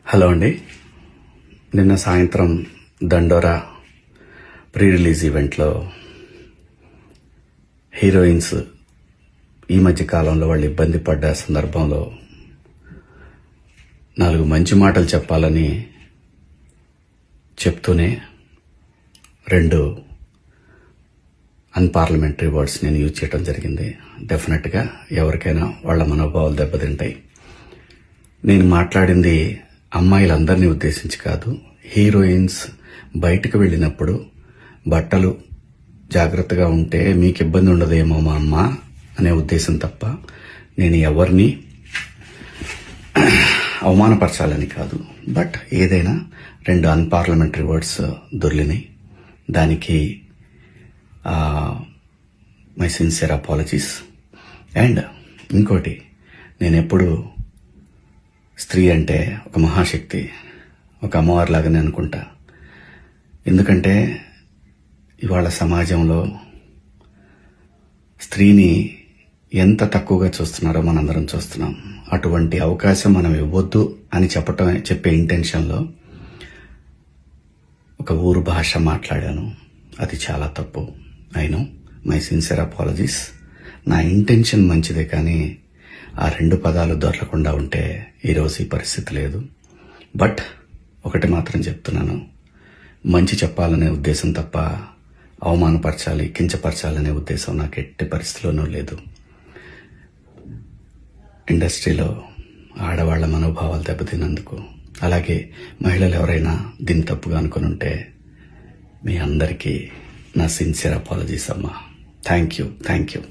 Hello అండి. నిన్న సాయంత్రం దండోరా ప్రీ రిలీజ్ ఈవెంట్లో హీరోయిన్స్ ఈ మధ్య కాలంలో వాళ్ళు ఇబ్బంది పడ్డ సందర్భంలో 4 మంచి మాటలు చెప్పాలని చెప్తూనే 2 అన్పార్లమెంటరీ వర్డ్స్ నేను యూజ్ చేయడం జరిగింది. డెఫినెట్గా ఎవరికైనా వాళ్ళ మనోభావాలు దెబ్బతింటాయి. నేను మాట్లాడింది అమ్మాయిలందరినీ ఉద్దేశించి కాదు. హీరోయిన్స్ బయటకు వెళ్ళినప్పుడు బట్టలు జాగ్రత్తగా ఉంటే మీకు ఇబ్బంది ఉండదేమో మా అమ్మ అనే ఉద్దేశం తప్ప నేను ఎవరిని అవమానపరచాలని కాదు. బట్ ఏదైనా 2 అన్పార్లమెంటరీ వర్డ్స్ దొర్లినాయి. దానికి మై సిన్సియర్ అపాలజీస్. అండ్ ఇంకోటి, నేనెప్పుడు స్త్రీ అంటే ఒక మహాశక్తి, ఒక అమ్మవారిలాగానే అనుకుంటా. ఎందుకంటే ఇవాళ సమాజంలో స్త్రీని ఎంత తక్కువగా చూస్తున్నారో మనందరం చూస్తున్నాం. అటువంటి అవకాశం మనం ఇవ్వద్దు అని చెప్పే ఇంటెన్షన్లో ఒక ఊరు భాష మాట్లాడాను. అది చాలా తప్పు. I know, my sincere apologies. నా ఇంటెన్షన్ మంచిదే, కానీ ఆ 2 పదాలు దొరకకుండా ఉంటే ఈరోజు ఈ పరిస్థితి లేదు. బట్ ఒకటి మాత్రం చెప్తున్నాను, మంచి చెప్పాలనే ఉద్దేశం తప్ప అవమానపరచాలి, కించపరచాలనే ఉద్దేశం నాకు ఎట్టి పరిస్థితిలోనూ లేదు. ఇండస్ట్రీలో ఆడవాళ్ల మనోభావాలు దెబ్బతిన్నందుకు, అలాగే మహిళలు ఎవరైనా దీన్ని తప్పుగా అనుకుని ఉంటే మీ అందరికీ నా సిన్సియర్ అపాలజీస్ అమ్మా. Thank you.